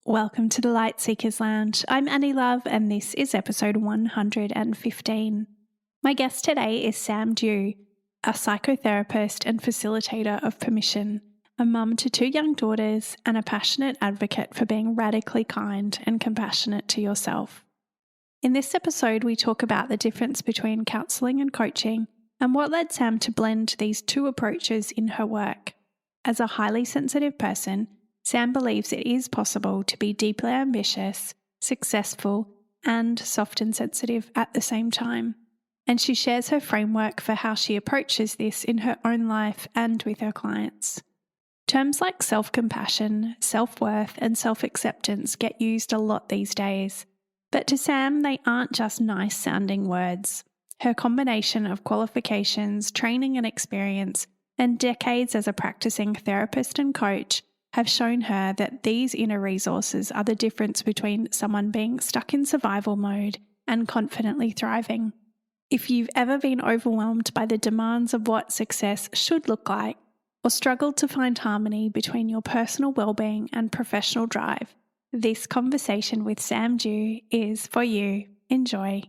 Welcome to the Light Seekers Lounge. I'm Annie Love and this is episode 115. My guest today is Sam Dew, a psychotherapist and facilitator of permission, a mum to 2 young daughters and a passionate advocate for being radically kind and compassionate to yourself. In this episode, we talk about the difference between counselling and coaching and what led Sam to blend these 2 approaches in her work. As a highly sensitive person, Sam believes it is possible to be deeply ambitious, successful, and soft and sensitive at the same time. And she shares her framework for how she approaches this in her own life and with her clients. Terms like self-compassion, self-worth, and self-acceptance get used a lot these days. But to Sam, they aren't just nice-sounding words. Her combination of qualifications, training and experience, and decades as a practising therapist and coach have shown her that these inner resources are the difference between someone being stuck in survival mode and confidently thriving. If you've ever been overwhelmed by the demands of what success should look like, or struggled to find harmony between your personal well-being and professional drive, this conversation with Sam Dew is for you. Enjoy.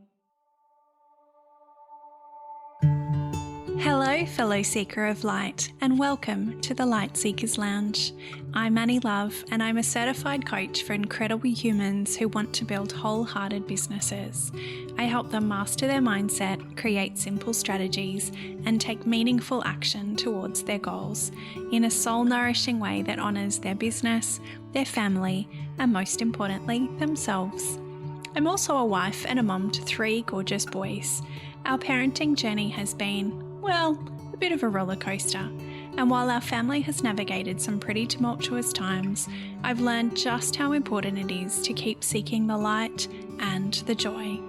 Hello, fellow seeker of light, and welcome to the Light Seekers Lounge. I'm Annie Love, and I'm a certified coach for incredible humans who want to build wholehearted businesses. I help them master their mindset, create simple strategies, and take meaningful action towards their goals in a soul-nourishing way that honours their business, their family, and most importantly, themselves. I'm also a wife and a mum to 3 gorgeous boys. Our parenting journey has been, well, a bit of a roller coaster. And while our family has navigated some pretty tumultuous times, I've learned just how important it is to keep seeking the light and the joy.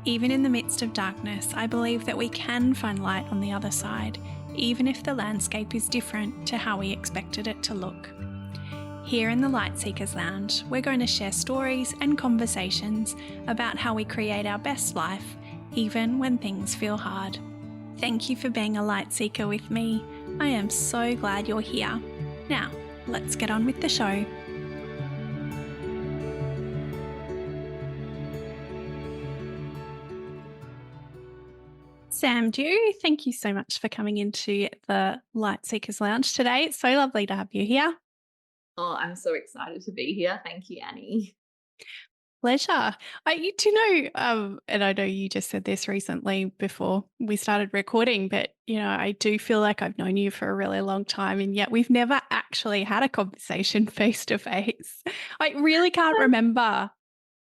Even in the midst of darkness, I believe that we can find light on the other side, even if the landscape is different to how we expected it to look. Here in the Light Seekers Lounge, we're going to share stories and conversations about how we create our best life, even when things feel hard. Thank you for being a light seeker with me. I am so glad you're here. Now, let's get on with the show. Sam Dew, thank you so much for coming into the Light Seekers Lounge today. It's so lovely to have you here. Oh, I'm so excited to be here. Thank you, Annie. Pleasure. And I know you just said this recently before we started recording, but, I do feel like I've known you for a really long time, and yet we've never actually had a conversation face to face. I really can't remember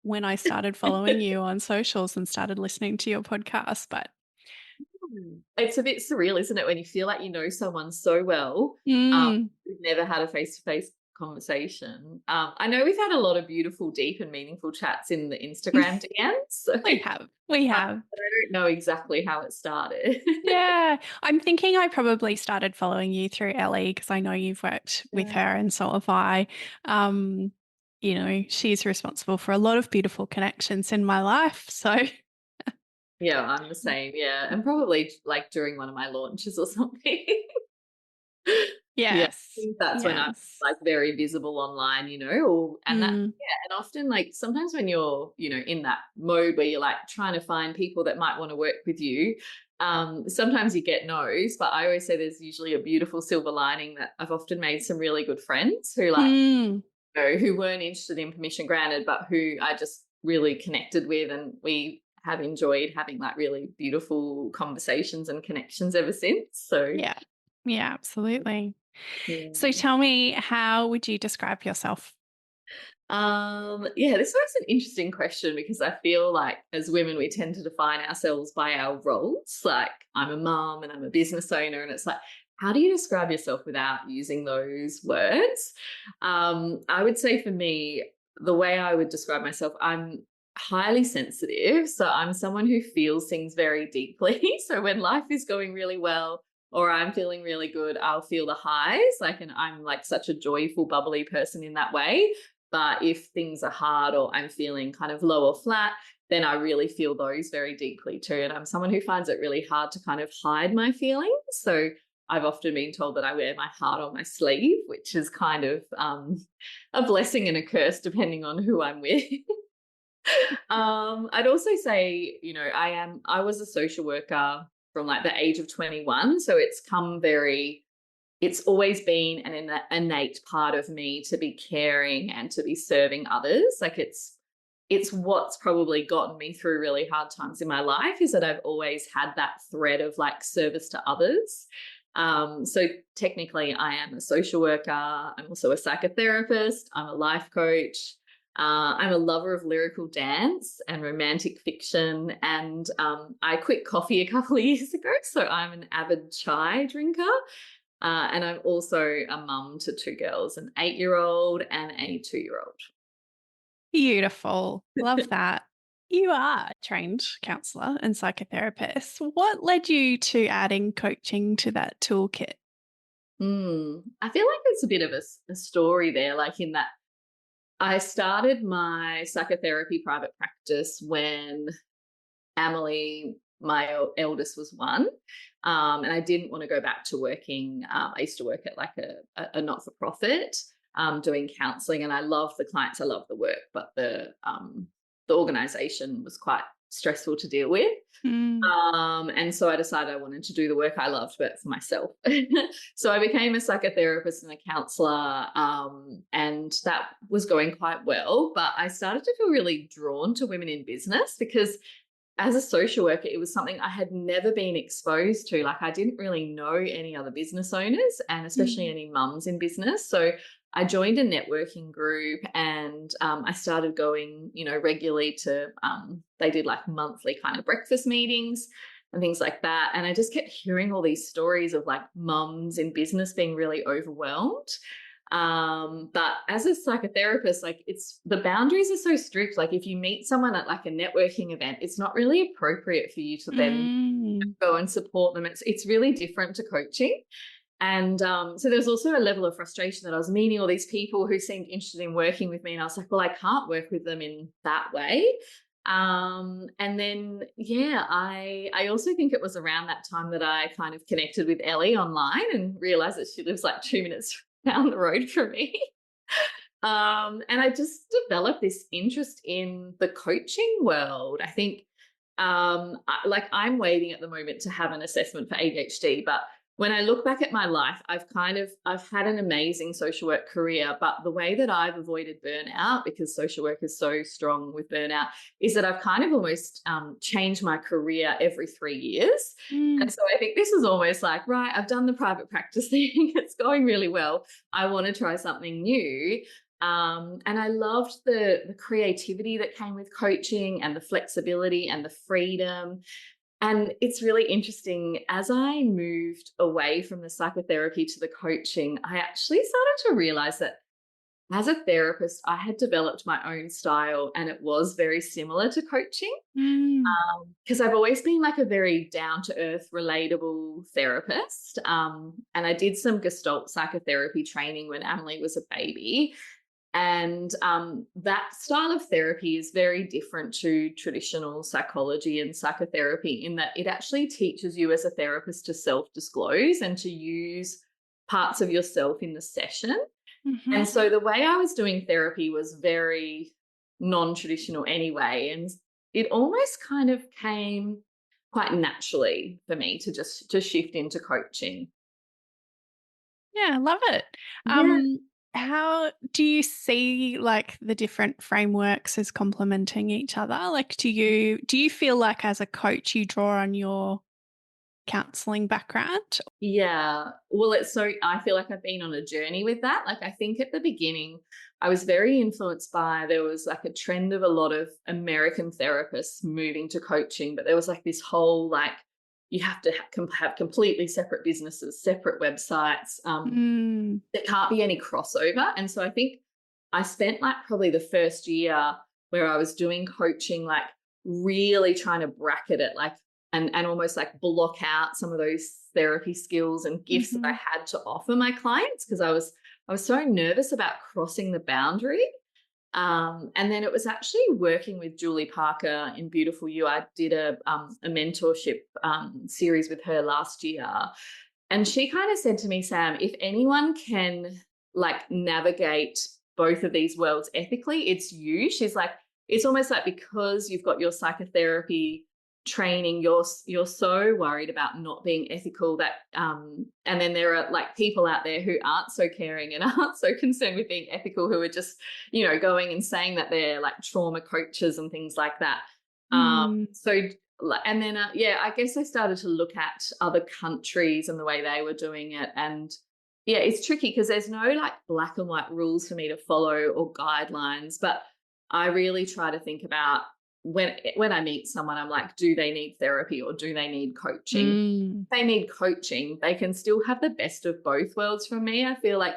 when I started following you on socials and started listening to your podcast, but It's a bit surreal, isn't it, when you feel like you know someone so well, we've never had a face-to-face conversation. I know we've had a lot of beautiful, deep and meaningful chats in the Instagram DMs. So, we have. but I don't know exactly how it started. Yeah, I'm thinking I probably started following you through Ellie because I know you've worked with her and so have I. She's responsible for a lot of beautiful connections in my life. So Yeah, I'm the same. Yeah, and probably like during one of my launches or something. Yeah, I yes. think that's when I'm like very visible online, and that, and often like sometimes when you're, in that mode where you're like trying to find people that might want to work with you, sometimes you get no's, but I always say there's usually a beautiful silver lining that I've often made some really good friends who who weren't interested in permission granted, but who I just really connected with, and we have enjoyed having like really beautiful conversations and connections ever since. So yeah, absolutely. yeah. So tell me, how would you describe yourself? Yeah, this was an interesting question because I feel like as women, we tend to define ourselves by our roles. Like I'm a mum and I'm a business owner, and it's like, how do you describe yourself without using those words? I would say for me, the way I would describe myself, I'm highly sensitive. So I'm someone who feels things very deeply. So when life is going really well, or I'm feeling really good, I'll feel the highs, and I'm like such a joyful, bubbly person in that way. But if things are hard or I'm feeling kind of low or flat, then I really feel those very deeply too. And I'm someone who finds it really hard to kind of hide my feelings. So I've often been told that I wear my heart on my sleeve, which is kind of a blessing and a curse depending on who I'm with. I'd also say, I was a social worker from like the age of 21. So it's always been an innate part of me to be caring and to be serving others. Like it's what's probably gotten me through really hard times in my life, is that I've always had that thread of like service to others. So technically I am a social worker. I'm also a psychotherapist. I'm a life coach. I'm a lover of lyrical dance and romantic fiction. And I quit coffee a couple of years ago. So I'm an avid chai drinker. And I'm also a mum to two girls, an 8-year-old and a 2-year-old. Beautiful. Love that. You are a trained counsellor and psychotherapist. What led you to adding coaching to that toolkit? I feel like there's a bit of a story there, like in that I started my psychotherapy private practice when Emily, my eldest, was 1. And I didn't want to go back to working. I used to work at like a not-for-profit, doing counselling, and I love the clients, I love the work, but the organisation was quite stressful to deal with. Mm. And so I decided I wanted to do the work I loved, but for myself. So I became a psychotherapist and a counsellor, and that was going quite well. But I started to feel really drawn to women in business because as a social worker, it was something I had never been exposed to. Like I didn't really know any other business owners, and especially Mm. any mums in business. So I joined a networking group, and I started going, regularly to, they did like monthly kind of breakfast meetings and things like that. And I just kept hearing all these stories of like mums in business being really overwhelmed. But as a psychotherapist, like the boundaries are so strict. Like if you meet someone at like a networking event, it's not really appropriate for you to then Mm. go and support them. It's really different to coaching. And so there was also a level of frustration that I was meeting all these people who seemed interested in working with me. And I was like, well, I can't work with them in that way. And then, yeah, I also think it was around that time that I kind of connected with Ellie online and realized that she lives like 2 minutes down the road from me. And I just developed this interest in the coaching world. I think I'm waiting at the moment to have an assessment for ADHD, but when I look back at my life, I've had an amazing social work career, but the way that I've avoided burnout, because social work is so strong with burnout, is that I've kind of almost changed my career every 3 years. And Mm. so I think this is almost like, right, I've done the private practice thing. It's going really well. I want to try something new. And I loved the creativity that came with coaching and the flexibility and the freedom. And it's really interesting, as I moved away from the psychotherapy to the coaching, I actually started to realize that as a therapist, I had developed my own style and it was very similar to coaching, Mm. because I've always been like a very down to earth, relatable therapist. And I did some gestalt psychotherapy training when Emily was a baby. And that style of therapy is very different to traditional psychology and psychotherapy in that it actually teaches you as a therapist to self-disclose and to use parts of yourself in the session. Mhm. And so the way I was doing therapy was very non-traditional anyway. And it almost kind of came quite naturally for me to shift into coaching. Yeah, I love it. Yeah. How do you see like the different frameworks as complementing each other? Like do you feel like as a coach you draw on your counseling background? Yeah. Well, I feel like I've been on a journey with that. Like, I think at the beginning, I was very influenced by, there was like a trend of a lot of American therapists moving to coaching, but there was like this whole, like, you have to have completely separate businesses, separate websites. Mm. There can't be any crossover. And so I think I spent like probably the first year where I was doing coaching, like really trying to bracket it, like, and almost like block out some of those therapy skills and gifts that I Mhm. had to offer my clients, because I was so nervous about crossing the boundary. And then it was actually working with Julie Parker in Beautiful You. I did a mentorship series with her last year, And she kind of said to me, Sam, if anyone can like navigate both of these worlds ethically, it's you. She's like, it's almost like because you've got your psychotherapy training, you're so worried about not being ethical that and then there are like people out there who aren't so caring and aren't so concerned with being ethical, who are just, you know, going and saying that they're like trauma coaches and things like that. Mm, So and then yeah, I guess I started to look at other countries and the way they were doing it. And yeah, it's tricky because there's no like black and white rules for me to follow or guidelines, but I really try to think about when I meet someone, I'm like, do they need therapy or do they need coaching? mm, If they need coaching, they can still have the best of both worlds from me. I feel like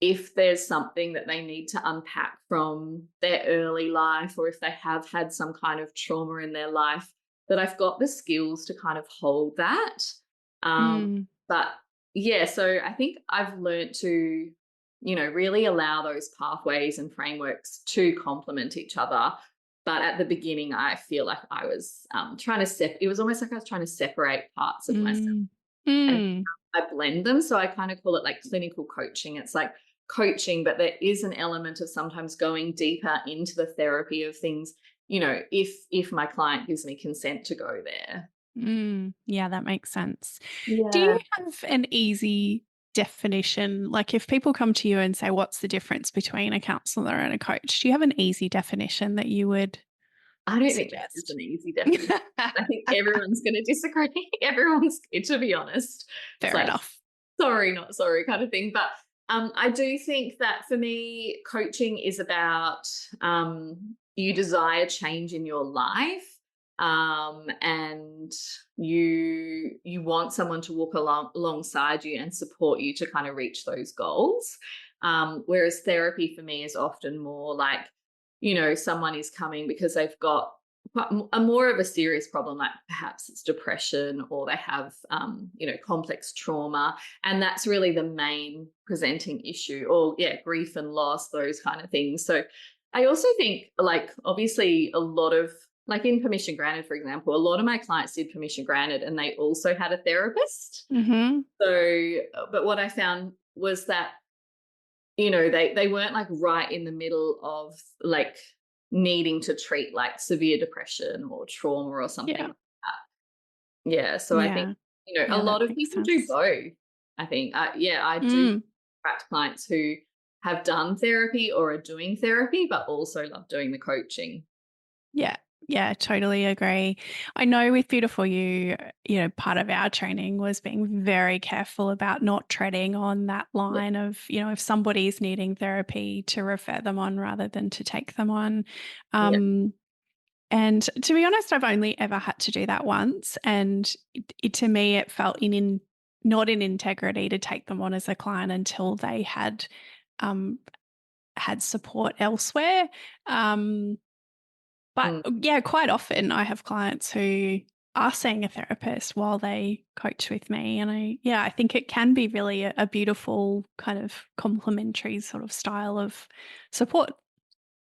if there's something that they need to unpack from their early life, or if they have had some kind of trauma in their life, that I've got the skills to kind of hold that. mm, But yeah, so I think I've learned to, you know, really allow those pathways and frameworks to complement each other. But at the beginning, I feel like I was trying to it was almost like I was trying to separate parts of myself mm, and mm. I blend them. So I kind of call it like clinical coaching. It's like coaching, but there is an element of sometimes going deeper into the therapy of things, you know, if my client gives me consent to go there. Yeah, that makes sense. Do you Yeah. have an easy definition? Like if people come to you and say, what's the difference between a counselor and a coach? Do you have an easy definition that you would I don't think there is suggest? an easy definition. I think everyone's going to disagree. Everyone's, to be honest, it's Fair like enough. sorry, not sorry kind of thing. But I do think that for me, coaching is about you desire change in your life, and you want someone to walk alongside you and support you to kind of reach those goals. Whereas therapy for me is often more like, you know, someone is coming because they've got a more of a serious problem, like perhaps it's depression or they have, you know, complex trauma, and that's really the main presenting issue, or yeah, grief and loss, those kind of things. So I also think, like, obviously a lot of, like in permission granted, for example, a lot of my clients did permission granted and they also had a therapist. Hmm. So but what I found was that, you know, they weren't like right in the middle of like needing to treat like severe depression or trauma or something Yeah. like that. Yeah, so I think, Yeah. you know, a Yeah, that lot of makes people do sense. both. I think, yeah, I do Mm. attract clients who have done therapy or are doing therapy, but also love doing the coaching. Yeah. Yeah, totally agree. I know with Beautiful You, you know, part of our training was being very careful about not treading on that Yeah, line of, you know, if somebody's needing therapy to refer them on rather than to take them on. yeah, Um, and to be honest, I've only ever had to do that once. And to me, it felt not in integrity to take them on as a client until they um, had support elsewhere. Um, but mm, yeah, quite often I have clients who are seeing a therapist while they coach with me. And I think it can be really a beautiful kind of complementary sort of style of support.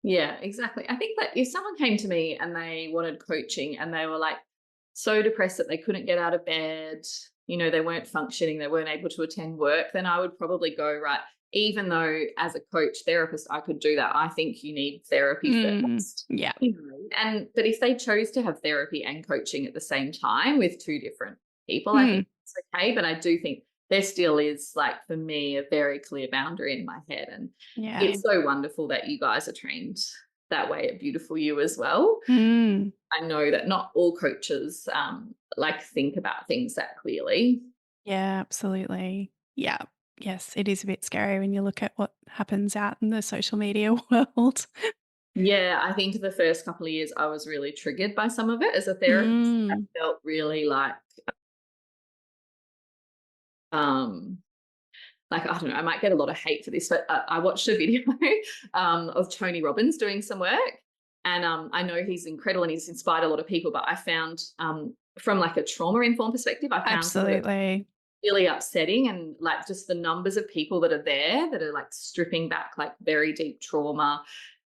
yeah, exactly. I think that if someone came to me and they wanted coaching and they were like so depressed that they couldn't get out of bed, you know, they weren't functioning, they weren't able to attend work, then I would probably go, right, even though as a coach therapist I could do that, I think you need therapy Mm, first. yeah. You know, and but if they chose to have therapy and coaching at the same time with two different people, I Mm, think it's okay. But I do think there still is, like, for me, a very clear boundary in my head. And yeah. it's so wonderful that you guys are trained that way at Beautiful You as well. Mm, I know that not all coaches like think about things that clearly. yeah, absolutely. Yeah. Yes, it is a bit scary when you look at what happens out in the social media world. Yeah, I think the first couple of years I was really triggered by some of it as a therapist. I Mm, felt really um like, I don't know, I might get a lot of hate for this, but I watched a video of Tony Robbins doing some work, and I know he's incredible and he's inspired a lot of people. But I found, from like a trauma informed perspective, I found some of it absolutely. really upsetting, and like just the numbers of people that are there that are like stripping back like very deep trauma.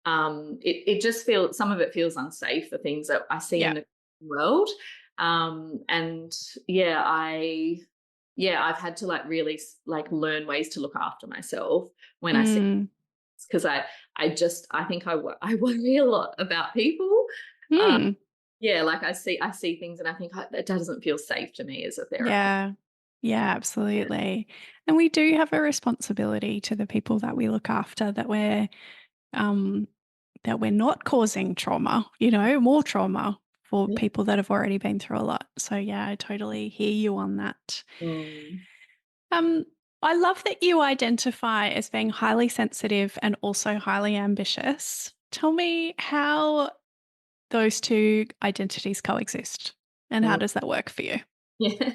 It just feels, some of it feels unsafe, the things that I see Yeah. in the world, and yeah, yeah, I've had to like really like learn ways to look after myself when I see, Mm. because I think I worry a lot about people. Uh, Mm. yeah, like I see things and I think that doesn't feel safe to me as a therapist. Yeah. Yeah, absolutely. And we do have a responsibility to the people that we look after um that we're not causing trauma, more trauma for Yeah. people that have already been through a lot. So yeah, I totally hear you on that. Mm. Um, I love that you identify as being highly sensitive and also highly ambitious. Tell me how those two identities coexist and how Mm. does that work for you? Yeah.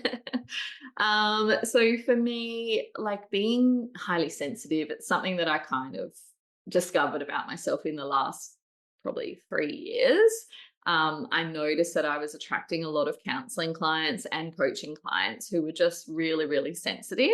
So for me, like being highly sensitive, it's something that I kind of discovered about myself in the last probably 3 years. I noticed that I was attracting a lot of counseling clients and coaching clients who were just really, really sensitive,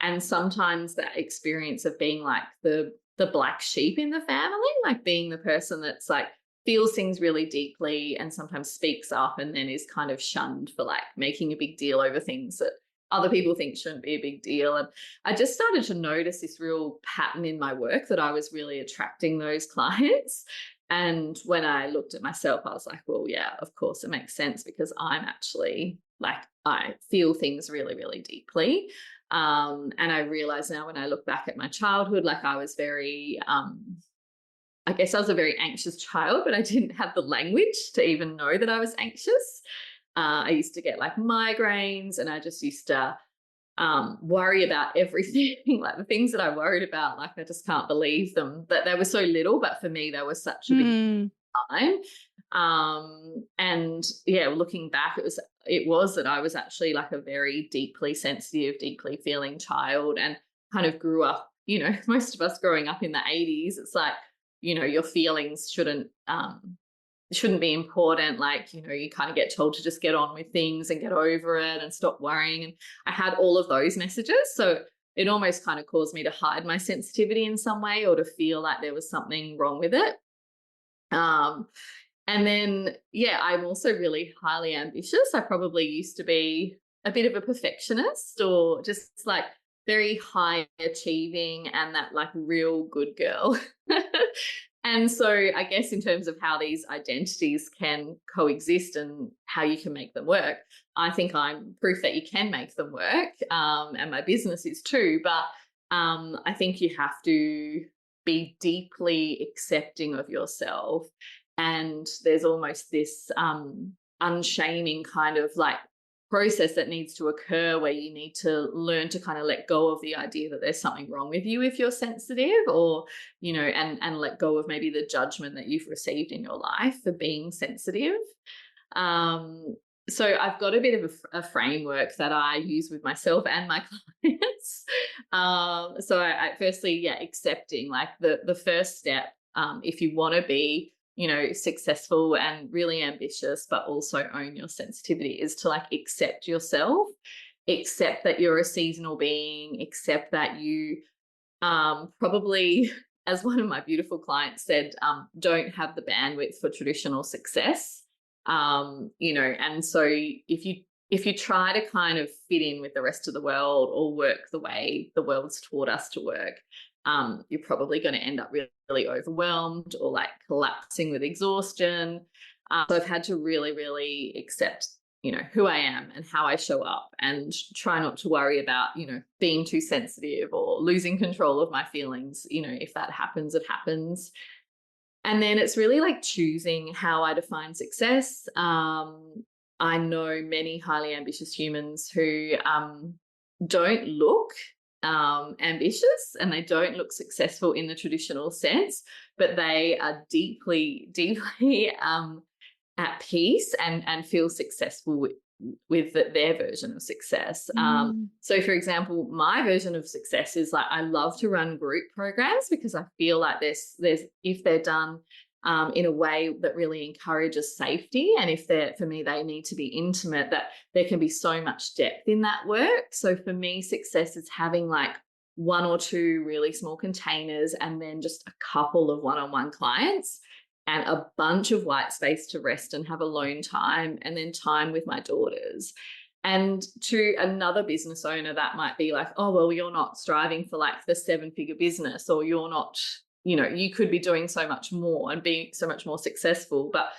and sometimes that experience of being like the black sheep in the family, like being the person that's like feels things really deeply and sometimes speaks up and then is kind of shunned for like making a big deal over things that other people think shouldn't be a big deal. And I just started to notice this real pattern in my work that I was really attracting those clients. And when I looked at myself, I was like, well, yeah, of course it makes sense, because I'm actually like, I feel things really, really deeply. And I realize now when I look back at my childhood, like I was very, I guess I was a very anxious child, but I didn't have the language to even know that I was anxious. I used to get like migraines, and I just used to worry about everything. Like the things that I worried about, like I just can't believe them, that they were so little, but for me, they were such a big Mm, time. And yeah, looking back, it was that I was actually like a very deeply sensitive, deeply feeling child, and kind of grew up, most of us growing up in the 80s, it's like, your feelings shouldn't be important. Like, you kind of get told to just get on with things and get over it and stop worrying. And I had all of those messages. So it almost kind of caused me to hide my sensitivity in some way, or to feel like there was something wrong with it. Um, and then, yeah, I'm also really highly ambitious. I probably used to be a bit of a perfectionist, or just like very high achieving and that like real good girl. And so I guess in terms of how these identities can coexist and how you can make them work, I think I'm proof that you can make them work. And my business is too. But I think you have to be deeply accepting of yourself. And there's almost this unshaming kind of like process that needs to occur, where you need to learn to kind of let go of the idea that there's something wrong with you if you're sensitive, or and let go of maybe the judgment that you've received in your life for being sensitive. um so I've got a bit of a framework that I use with myself and my clients. So I firstly, yeah, accepting, like the first step, if you want to be successful and really ambitious, but also own your sensitivity, is to like accept yourself, accept that you're a seasonal being, accept that you probably, as one of my beautiful clients said, don't have the bandwidth for traditional success. And so if you try to kind of fit in with the rest of the world or work the way the world's taught us to work, you're probably going to end up really, really overwhelmed or like collapsing with exhaustion. So I've had to really, really accept, who I am and how I show up, and try not to worry about, being too sensitive or losing control of my feelings. If that happens, it happens. And then it's really like choosing how I define success. I know many highly ambitious humans who don't look ambitious, and they don't look successful in the traditional sense, but they are deeply, deeply at peace and feel successful with their version of success. mm, So, for example, my version of success is like I love to run group programs, because I feel like there's if they're done in a way that really encourages safety, and if they're, for me, they need to be intimate, that there can be so much depth in that work. So for me, success is having like one or two really small containers, and then just a couple of one-on-one clients, and a bunch of white space to rest and have alone time, and then time with my daughters. And to another business owner, that might be like, oh, well, you're not striving for like the 7-figure business, or you're not, you could be doing so much more and being so much more successful. But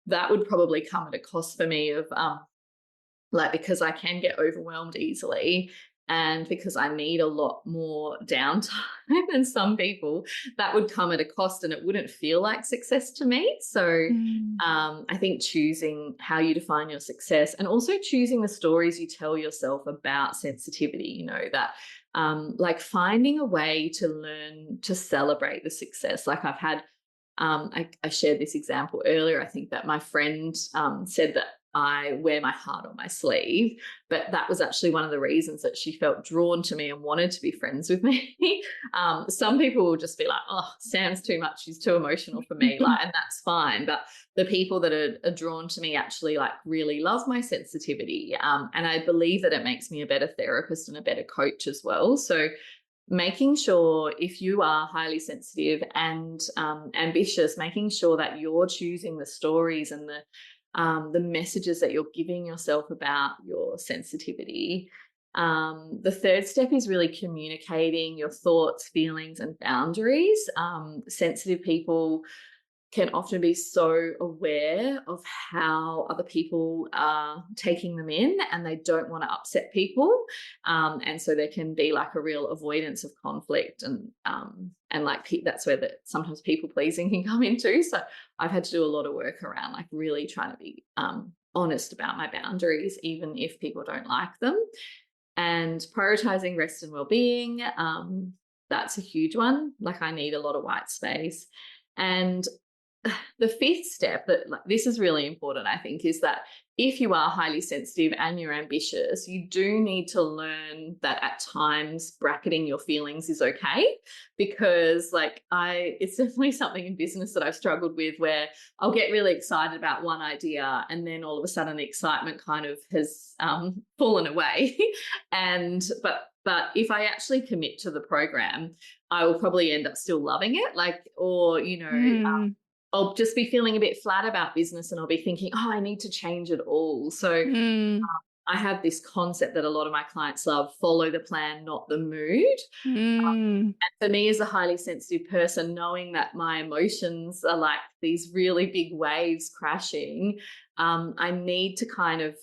that would probably come at a cost for me of because I can get overwhelmed easily, and because I need a lot more downtime than some people, that would come at a cost and it wouldn't feel like success to me. So I think choosing how you define your success, and also choosing the stories you tell yourself about sensitivity, that finding a way to learn to celebrate the success. Like I've had, I shared this example earlier. I think that my friend said that I wear my heart on my sleeve, but that was actually one of the reasons that she felt drawn to me and wanted to be friends with me. Some people will just be like, oh, Sam's too much, she's too emotional for me, and that's fine. But the people that are drawn to me actually really love my sensitivity, and I believe that it makes me a better therapist and a better coach as well. So making sure, if you are highly sensitive and ambitious, making sure that you're choosing the stories and the messages that you're giving yourself about your sensitivity. The third step is really communicating your thoughts, feelings, and boundaries. Sensitive people can often be so aware of how other people are taking them in, and they don't want to upset people. And so there can be a real avoidance of conflict, and that's where sometimes people pleasing can come into. So I've had to do a lot of work around really trying to be honest about my boundaries, even if people don't like them. And prioritizing rest and well-being, that's a huge one. I need a lot of white space. And the fifth step, that this is really important, I think, is that if you are highly sensitive and you're ambitious, you do need to learn that at times bracketing your feelings is okay, because it's definitely something in business that I've struggled with, where I'll get really excited about one idea and then all of a sudden the excitement kind of has fallen away. But if I actually commit to the program, I will probably end up still loving it, I'll just be feeling a bit flat about business, and I'll be thinking, oh, I need to change it all. So I have this concept that a lot of my clients love: follow the plan, not the mood. And for me, as a highly sensitive person, knowing that my emotions are like these really big waves crashing, I need to kind of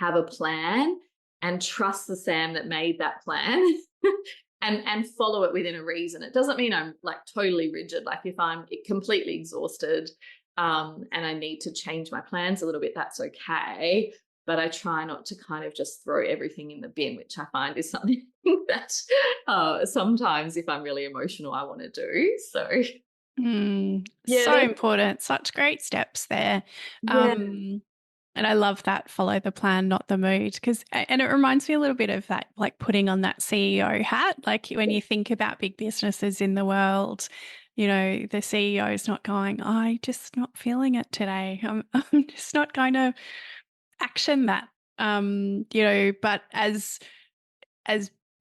have a plan and trust the Sam that made that plan. And follow it within a reason. It doesn't mean I'm totally rigid. If I'm completely exhausted and I need to change my plans a little bit, that's okay. But I try not to kind of just throw everything in the bin, which I find is something that sometimes, if I'm really emotional, I want to do. So so important. Such great steps there. Yeah. And I love that, follow the plan, not the mood, and it reminds me a little bit of that, putting on that CEO hat. When you think about big businesses in the world, the CEO is not going, I'm just not feeling it today. I'm just not going to action that. But as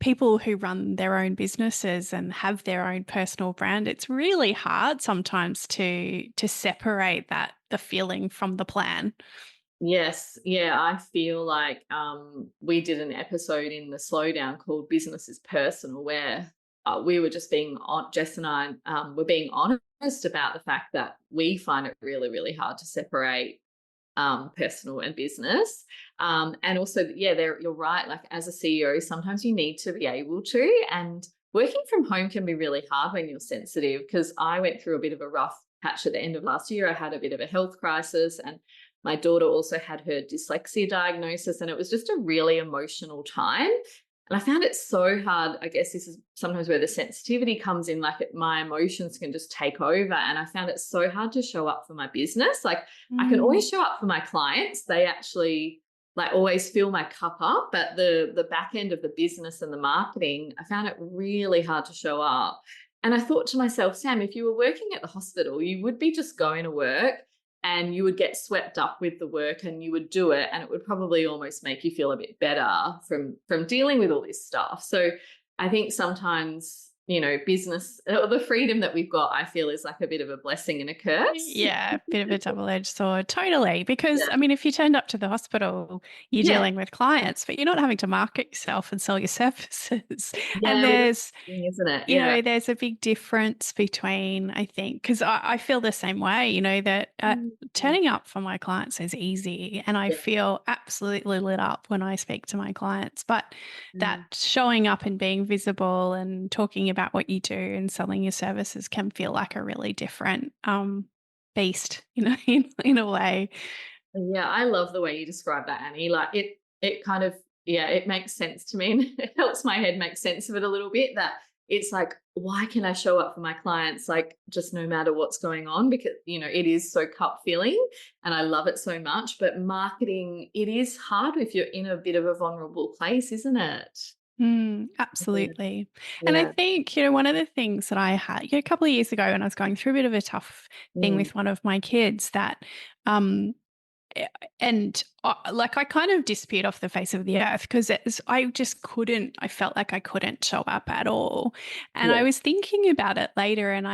people who run their own businesses and have their own personal brand, it's really hard sometimes to separate the feeling from the plan. Yes. Yeah. I feel like we did an episode in the Slowdown called Business is Personal, where we were just Jess and I were being honest about the fact that we find it really, really hard to separate personal and business. And also, you're right. As a CEO, sometimes you need to be able to, and working from home can be really hard when you're sensitive, because I went through a bit of a rough patch at the end of last year. I had a bit of a health crisis, and my daughter also had her dyslexia diagnosis, and it was just a really emotional time. And I found it so hard. I guess this is sometimes where the sensitivity comes in, my emotions can just take over. And I found it so hard to show up for my business. I can always show up for my clients. They actually always fill my cup up, but the back end of the business and the marketing, I found it really hard to show up. And I thought to myself, Sam, if you were working at the hospital, you would be just going to work and you would get swept up with the work and you would do it, and it would probably almost make you feel a bit better from dealing with all this stuff. So I think sometimes business, or the freedom that we've got, I feel is like a bit of a blessing and a curse. Yeah, bit of a double-edged sword. Totally. Because, Yeah. I mean, if you turned up to the hospital, you're Yeah. dealing with clients, but you're not having to market yourself and sell your services. And Yeah. Well, that's there's, the thing, isn't it? Yeah. there's a big difference between, I think, because I feel the same way, that Mm. turning up for my clients is easy and I Yeah. feel absolutely lit up when I speak to my clients. But that Mm. showing up and being visible and talking about what you do and selling your services can feel like a really different beast, in a way. Yeah, I love the way you describe that, Annie. Like it kind of, yeah, it makes sense to me, and it helps my head make sense of it a little bit. That it's like, why can I show up for my clients, like, just no matter what's going on? Because it is so cup filling, and I love it so much. But marketing, it is hard if you're in a bit of a vulnerable place, isn't it? Yeah, Absolutely. And I yeah. think, one of the things that I had, a couple of years ago when I was going through a bit of a tough thing Mm, with one of my kids that, um, eh, and like I kind of disappeared off the face of the earth because I just couldn't, I felt like I couldn't show up at all. And I yeah, was thinking about it later and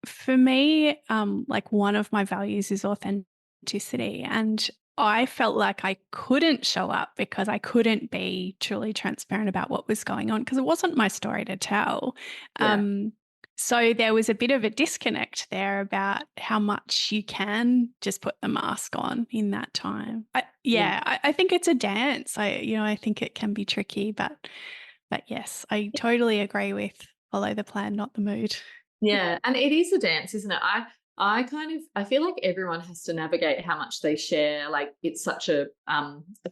for me, like one of my values is authenticity. And I felt like I couldn't show up because I couldn't be truly transparent about what was going on because it wasn't my story to tell. yeah, Um, so there was a bit of a disconnect there about how much you can just put the mask on in that time. yeah. I think it's a dance. I think it can be tricky, but yes, I totally agree with follow the plan, not the mood. Yeah, and it is a dance, isn't it? I kind of, I feel like everyone has to navigate how much they share. Like, it's such a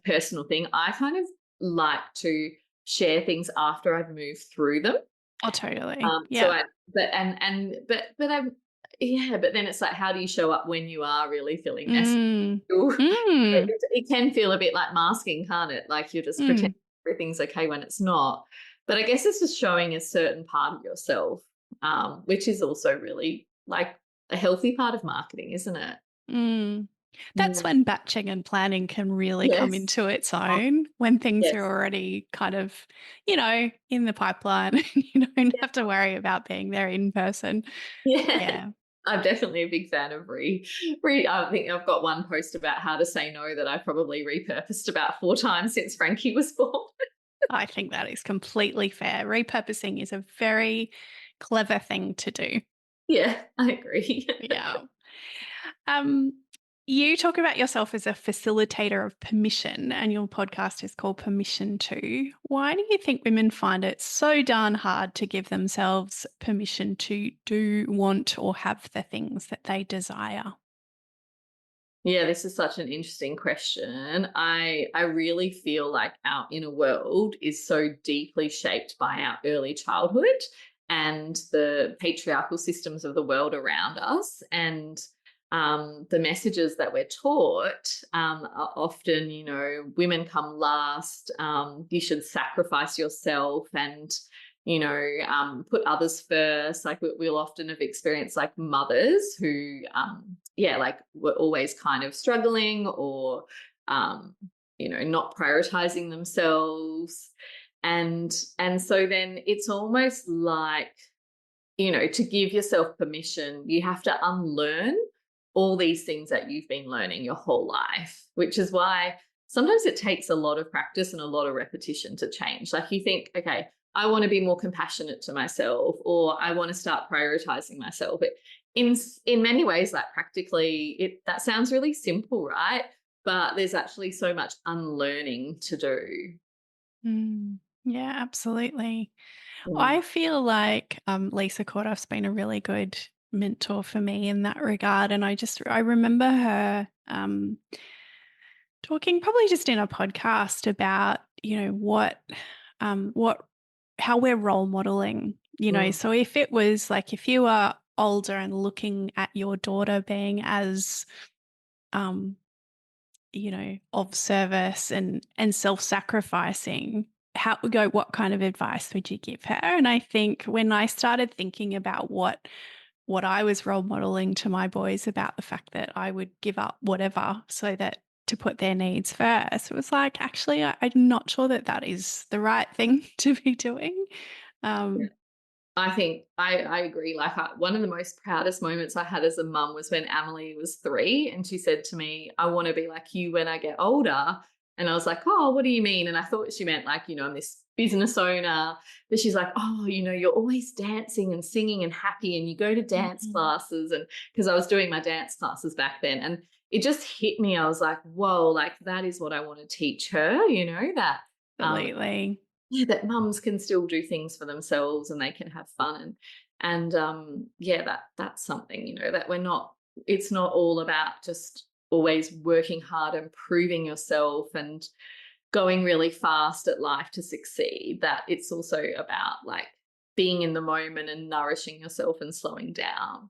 personal thing. I kind of like to share things after I've moved through them. Oh, totally. So Yeah. I but I'm yeah, but then it's like, how do you show up when you are really feeling messy? Mm. It, Mm. it can feel a bit like masking, can't it? Like you're just Mm. pretending everything's okay when it's not. But I guess it's just showing a certain part of yourself, which is also really like a healthy part of marketing, isn't it? Mm. That's Yeah. when batching and planning can really come Yes. into its Oh, own, when things are yes. already kind of, in the pipeline. You don't have to worry about being there in person. Yeah. Yeah. I'm definitely a big fan of I think I've got one post about how to say no that I probably repurposed about 4 times since Frankie was born. I think that is completely fair. Repurposing is a very clever thing to do. Yeah, I agree. Yeah. Um, you talk about yourself as a facilitator of permission, and your podcast is called Permission To. Why do you think women find it so darn hard to give themselves permission to do, want, or have the things that they desire? Yeah, this is such an interesting question. I really feel like our inner world is so deeply shaped by our early childhood and the patriarchal systems of the world around us, and the messages that we're taught are often, women come last. You should sacrifice yourself, and put others first. Like we'll often have experienced like mothers who yeah, like were always kind of struggling, or not prioritizing themselves. And so then it's almost like, to give yourself permission, you have to unlearn all these things that you've been learning your whole life, which is why sometimes it takes a lot of practice and a lot of repetition to change. Like, you think, okay, I want to be more compassionate to myself, or I want to start prioritizing myself. In many ways, like practically, that sounds really simple, right? But there's actually so much unlearning to do. Mm, yeah, absolutely. Mm. I feel like Lisa Corduff's been a really good mentor for me in that regard, and I remember her talking probably just in a podcast about what how we're role modeling. Mm. So if it was like if you are older and looking at your daughter being as um of service and self-sacrificing, how would go what kind of advice would you give her? And I think when I started thinking about what I was role modeling to my boys about the fact that I would give up whatever so that to put their needs first, it was like, actually, I'm not sure that that is the right thing to be doing. Um, I think I agree. Like one of the most proudest moments I had as a mum was when Emily was 3 and she said to me, "I want to be like you when I get older." And I was like, "Oh, what do you mean?" And I thought she meant like, I'm this business owner. But she's like, "Oh, you're always dancing and singing and happy and you go to dance mhm, classes." And because I was doing my dance classes back then. And it just hit me. I was like, whoa, like that is what I want to teach her, that um, absolutely. yeah, that mums can still do things for themselves and they can have fun and yeah, that's something, that it's not all about just always working hard and proving yourself and going really fast at life to succeed. That it's also about like being in the moment and nourishing yourself and slowing down.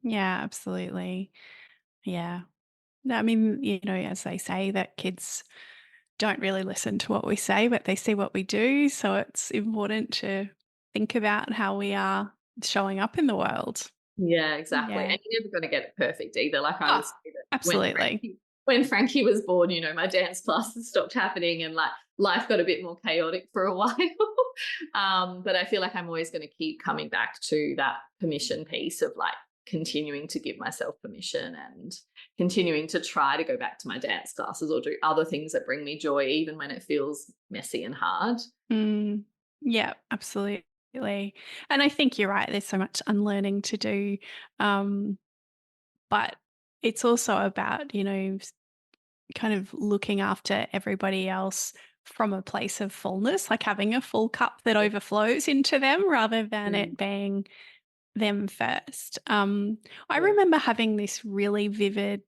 Yeah, absolutely. Yeah. No, I mean, as they say, that kids don't really listen to what we say, but they see what we do. So it's important to think about how we are showing up in the world. Yeah, exactly. Yeah. And you're never gonna get it perfect either. Like I Oh, would say that absolutely. When Frankie was born, my dance classes stopped happening and like life got a bit more chaotic for a while. But I feel like I'm always gonna keep coming back to that permission piece of like continuing to give myself permission and continuing to try to go back to my dance classes or do other things that bring me joy, even when it feels messy and hard. Mm, yeah, absolutely. And I think you're right. There's so much unlearning to do. Um, but it's also about, kind of looking after everybody else from a place of fullness, like having a full cup that overflows into them rather than Mm, it being them first. I yeah. remember having this really vivid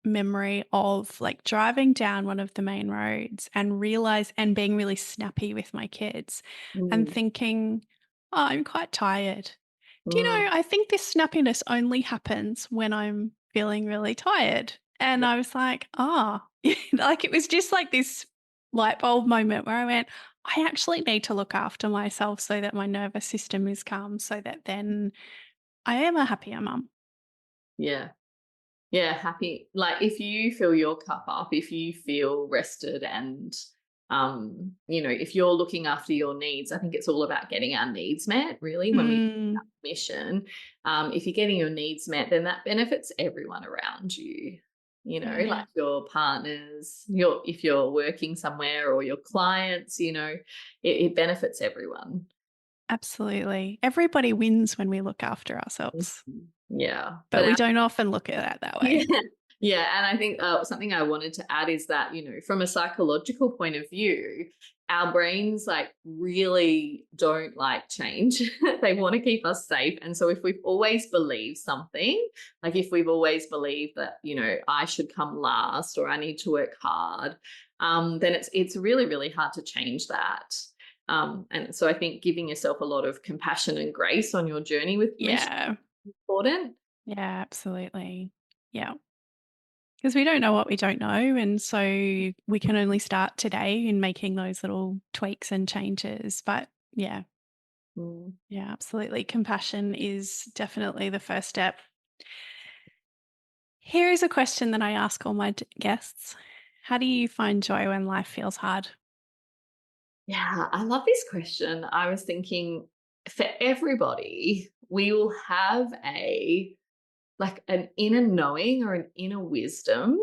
memory of like driving down one of the main roads and being really snappy with my kids and Mm, thinking, oh, I'm quite tired. Do you mm, know, I think this snappiness only happens when I'm feeling really tired. And yeah. I was like, oh, like it was just like this light bulb moment where I went, I actually need to look after myself so that my nervous system is calm so that then I am a happier mum. Yeah. Yeah, happy. Like if you fill your cup up, if you feel rested and if you're looking after your needs, I think it's all about getting our needs met, really, when we think Mm, about mission. If you're getting your needs met, then that benefits everyone around you, yeah. like your partners, if you're working somewhere or your clients, it benefits everyone. Absolutely. Everybody wins when we look after ourselves, Mhm. Yeah. but we don't often look at it that Yeah. way. Yeah. And I think something I wanted to add is that, from a psychological point of view, our brains like really don't like change. They want to keep us safe. And so if we've always believed something, like if we've always believed that, I should come last or I need to work hard, then it's really, really hard to change that. And so I think giving yourself a lot of compassion and grace on your journey with permission Yeah. is important. Yeah, absolutely. Yeah. Because we don't know what we don't know. And so we can only start today in making those little tweaks and changes. But yeah, Mm. yeah, absolutely. Compassion is definitely the first step. Here is a question that I ask all my guests. How do you find joy when life feels hard? Yeah, I love this question. I was thinking for everybody, we will have an inner knowing or an inner wisdom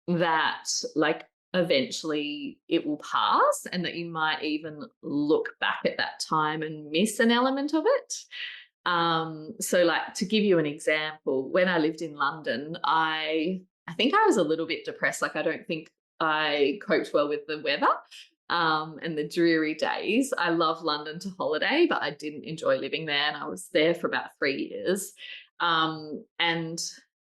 that like eventually it will pass and that you might even look back at that time and miss an element of it. So like to give you an example, when I lived in London, I think I was a little bit depressed. Like I don't think I coped well with the weather and the dreary days. I love London to holiday, but I didn't enjoy living there. And I was there for about 3 years. And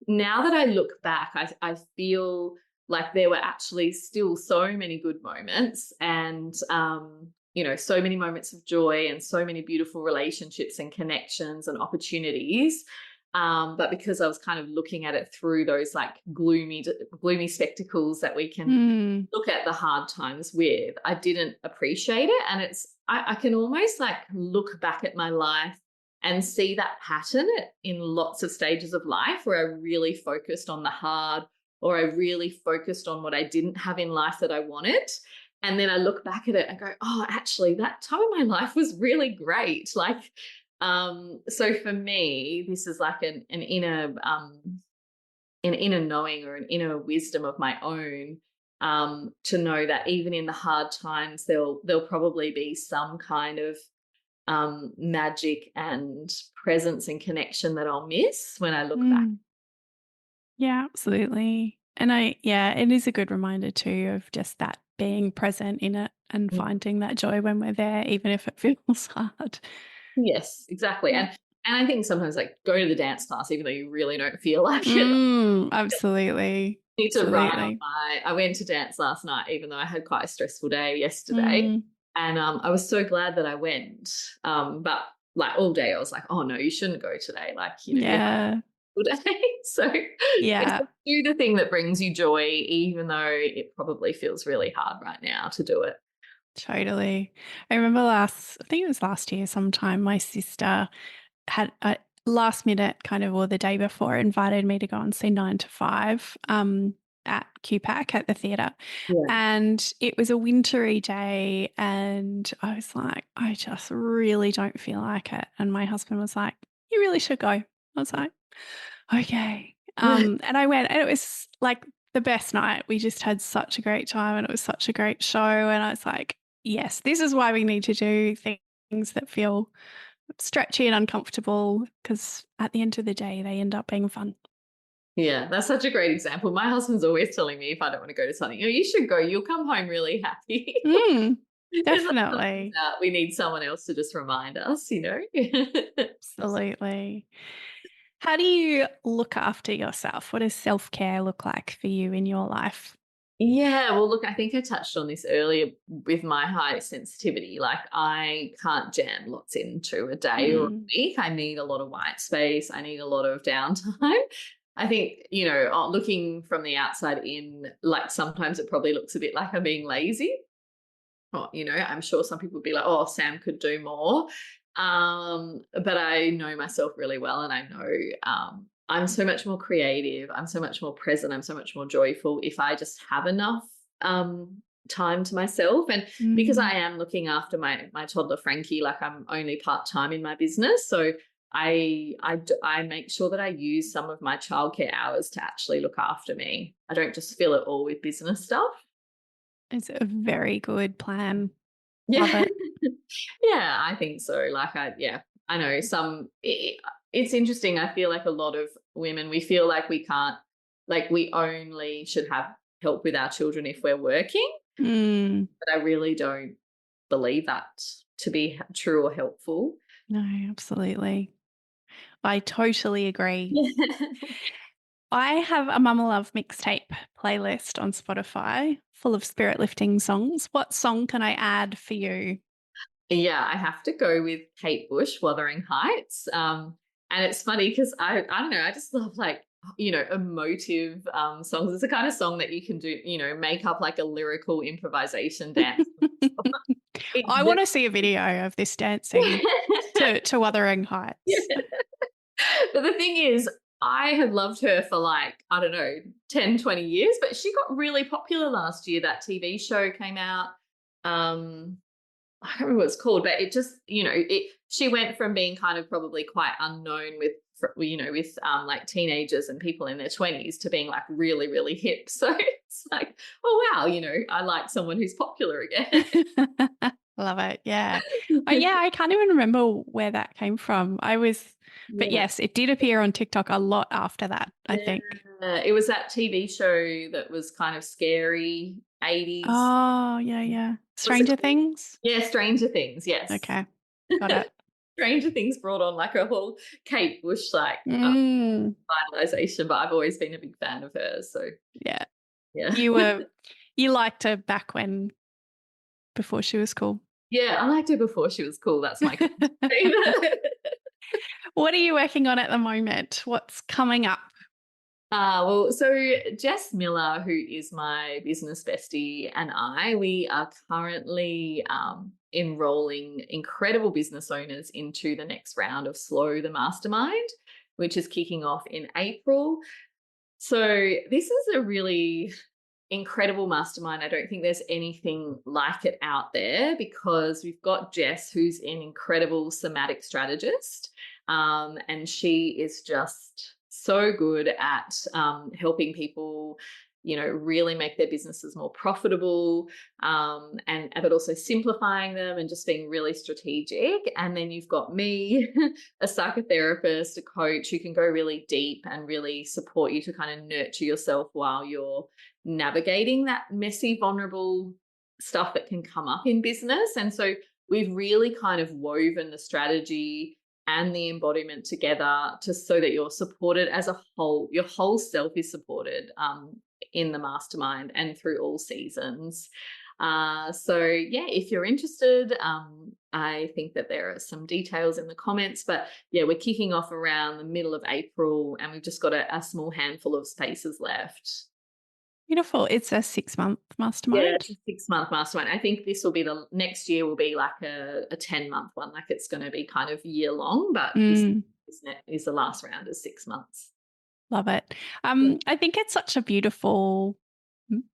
now that I look back, I feel like there were actually still so many good moments and, so many moments of joy and so many beautiful relationships and connections and opportunities. But because I was kind of looking at it through those like gloomy spectacles that we can Mm, look at the hard times with, I didn't appreciate it. And I can almost like look back at my life and see that pattern in lots of stages of life where I really focused on the hard or I really focused on what I didn't have in life that I wanted. And then I look back at it and go, oh, actually, that time in my life was really great. Like, so for me, this is like an inner knowing or an inner wisdom of my own, to know that even in the hard times, there'll probably be some kind of magic and presence and connection that I'll miss when I look back. Mm. Yeah, absolutely. And it is a good reminder too of just that being present in it and Mm. finding that joy when we're there, even if it feels hard. Yes, exactly. Yeah. And I think sometimes like go to the dance class, even though you really don't feel like it. Absolutely. Need to write on Absolutely. my I went to dance last night, even though I had quite a stressful day yesterday. Mm, And I was so glad that I went. But like all day I was like, oh no, you shouldn't go today. Like, you have yeah. a good day. So it's Yeah. like, do the thing that brings you joy, even though it probably feels really hard right now to do it. Totally. I remember I think it was last year sometime, my sister had a last minute kind of, or the day before, invited me to go and see 9 to 5 at QPAC at the theatre. Yeah. And it was a wintry day and I was like, I just really don't feel like it. And my husband was like, you really should go. I was like, okay. And I went and it was like the best night. We just had such a great time and it was such a great show. And I was like, yes, this is why we need to do things that feel stretchy and uncomfortable because at the end of the day, they end up being fun. Yeah, that's such a great example. My husband's always telling me if I don't want to go to something, you should go. You'll come home really happy. Mm, It's like sometimes definitely. we need someone else to just remind us. Absolutely. How do you look after yourself? What does self care look like for you in your life? Yeah, well, look, I think I touched on this earlier with my high sensitivity. Like, I can't jam lots into a day or a Mm, week. I need a lot of white space. I need a lot of downtime. I think, looking from the outside in, like, sometimes it probably looks a bit like I'm being lazy. Or, I'm sure some people would be like, oh, Sam could do more. But I know myself really well, and I know I'm so much more creative. I'm so much more present. I'm so much more joyful if I just have enough time to myself. And because I mm. am looking after my toddler Frankie, like I'm only part time in my business, so I make sure that I use some of my childcare hours to actually look after me. I don't just fill it all with business stuff. It's a very good plan. Love Yeah. it. Yeah, I think so. I know it's interesting. I feel like a lot of women, we feel like we can't, like we only should have help with our children if we're working, Mm, but I really don't believe that to be true or helpful. no, absolutely. I totally agree. Yeah. I have a Mama Love mixtape playlist on Spotify full of spirit lifting songs. What song can I add for you? Yeah, I have to go with Kate Bush, Wuthering Heights. And it's funny because I don't know, I just love like, emotive songs. It's the kind of song that you can do, make up like a lyrical improvisation dance. I It want to see a video of this dancing just to Wuthering Heights. But the thing is, I have loved her for like, I don't know, 10, 20 years, but she got really popular last year. That TV show came out. I can't remember what it's called, but it just, she went from being kind of probably quite unknown with like teenagers and people in their 20s to being like really, really hip. So it's like, oh, wow, I like someone who's popular again. Love it. Yeah. Oh, yeah. I can't even remember where that came from. But Yeah. yes, it did appear on TikTok a lot after that, I think. Yeah. It was that TV show that was kind of scary, 80s. Oh, yeah, yeah. What's it Stranger called? Things? Yeah, Stranger Things, yes. Okay. Got it. Stranger Things brought on like a whole Kate Bush like Mm, finalization, but I've always been a big fan of hers. So yeah. yeah. You liked her back when, before she was cool. Yeah, I liked her before she was cool. That's my What are you working on at the moment? What's coming up? well, so Jess Miller, who is my business bestie, and we are currently enrolling incredible business owners into the next round of Slow the Mastermind, which is kicking off in April. So this is a really incredible mastermind. I don't think there's anything like it out there, because we've got Jess, who's an incredible somatic strategist. And she is just so good at helping people, really make their businesses more profitable, and but also simplifying them and just being really strategic. And then you've got me, a psychotherapist, a coach who can go really deep and really support you to kind of nurture yourself while you're navigating that messy, vulnerable stuff that can come up in business. And so we've really kind of woven the strategy and the embodiment together so that you're supported as a whole. Your whole self is supported in the mastermind and through all seasons. So yeah, if you're interested, I think that there are some details in the comments, but yeah, we're kicking off around the middle of April, and we've just got a small handful of spaces left. Beautiful. It's a 6-month mastermind. Yeah, it's a 6-month mastermind. I think this will be the next year will be like a 10-month one. Like it's going to be kind of year long, but this is the last round is 6 months. Love it. I think it's such a beautiful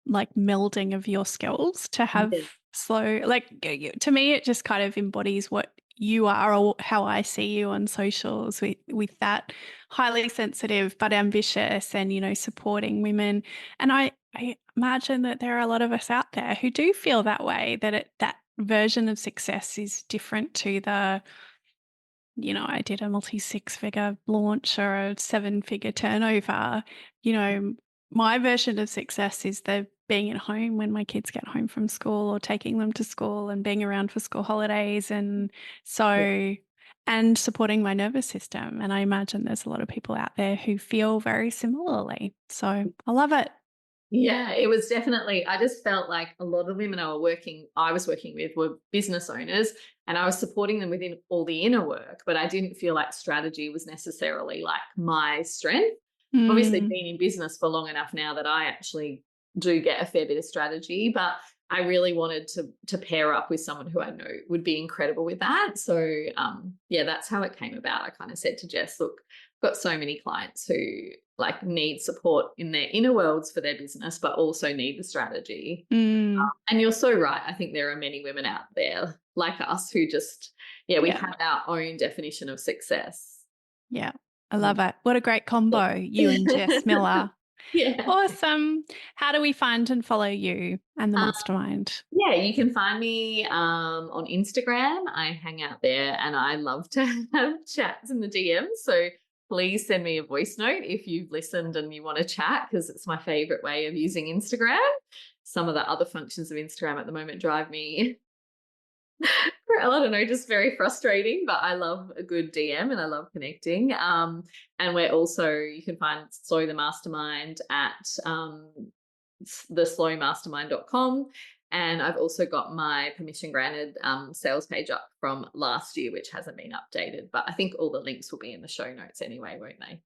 melding of your skills to have slow, to me, it just kind of embodies what you are, or how I see you on socials, with that highly sensitive but ambitious and, supporting women. And I imagine that there are a lot of us out there who do feel that way, that version of success is different to the, I did a multi-6-figure launch or a 7-figure turnover. My version of success is the being at home when my kids get home from school, or taking them to school and being around for school holidays. And so, and supporting my nervous system. And I imagine there's a lot of people out there who feel very similarly. So I love it. Yeah, it was definitely, I just felt like a lot of women I was working with were business owners, and I was supporting them within all the inner work, but I didn't feel like strategy was necessarily like my strength. Obviously been in business for long enough now that I actually do get a fair bit of strategy, but I really wanted to pair up with someone who I know would be incredible with that. So yeah, that's how it came about. I kind of said to Jess, look, I've got so many clients who like need support in their inner worlds for their business, but also need the strategy. And you're so right. I think there are many women out there like us who just, we have our own definition of success. Yeah. I love it. What a great combo, you and Jess Miller. Yeah. Awesome. How do we find and follow you and the mastermind? Yeah, you can find me on Instagram. I hang out there and I love to have chats in the DMs. So please send me a voice note if you've listened and you want to chat, because it's my favorite way of using Instagram. Some of the other functions of Instagram at the moment drive me, I don't know, just very frustrating, but I love a good DM and I love connecting. And we're also, you can find Slow the Mastermind at theslowmastermind.com. And I've also got my permission granted sales page up from last year, which hasn't been updated, but I think all the links will be in the show notes anyway, won't they?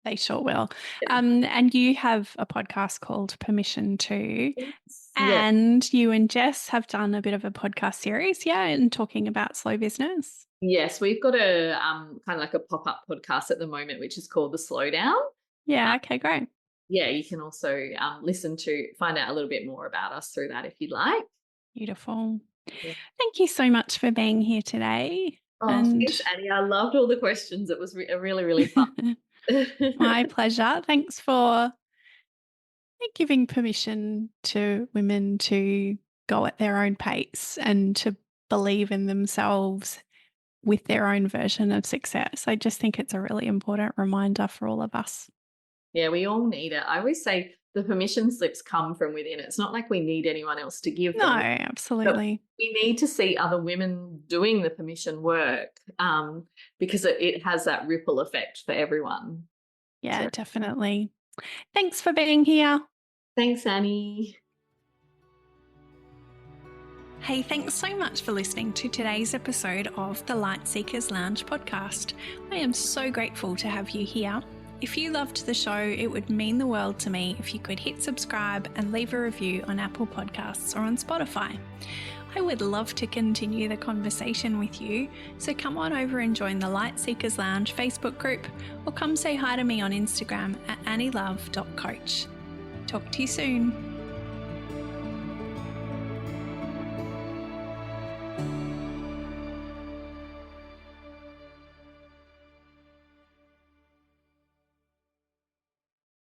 They sure will. Yeah. And you have a podcast called Permission To. Yes. And you and Jess have done a bit of a podcast series, and talking about slow business. Yes, we've got a kind of like a pop-up podcast at the moment, which is called The Slowdown. Yeah, okay, great. Yeah, you can also find out a little bit more about us through that if you'd like. Beautiful. Yeah. Thank you so much for being here today. Oh, thanks, Annie. I loved all the questions. It was really, really fun. My pleasure. Thanks for giving permission to women to go at their own pace and to believe in themselves with their own version of success. I just think it's a really important reminder for all of us. Yeah, we all need it. I always say the permission slips come from within. It's not like we need anyone else to give them. No, absolutely. But we need to see other women doing the permission work because it has that ripple effect for everyone. Yeah, so. Definitely. Thanks for being here. Thanks, Annie. Hey, thanks so much for listening to today's episode of the Light Seekers Lounge podcast. I am so grateful to have you here. If you loved the show, it would mean the world to me if you could hit subscribe and leave a review on Apple Podcasts or on Spotify. I would love to continue the conversation with you, so come on over and join the Light Seekers Lounge Facebook group, or come say hi to me on Instagram at annielove.coach. Talk to you soon.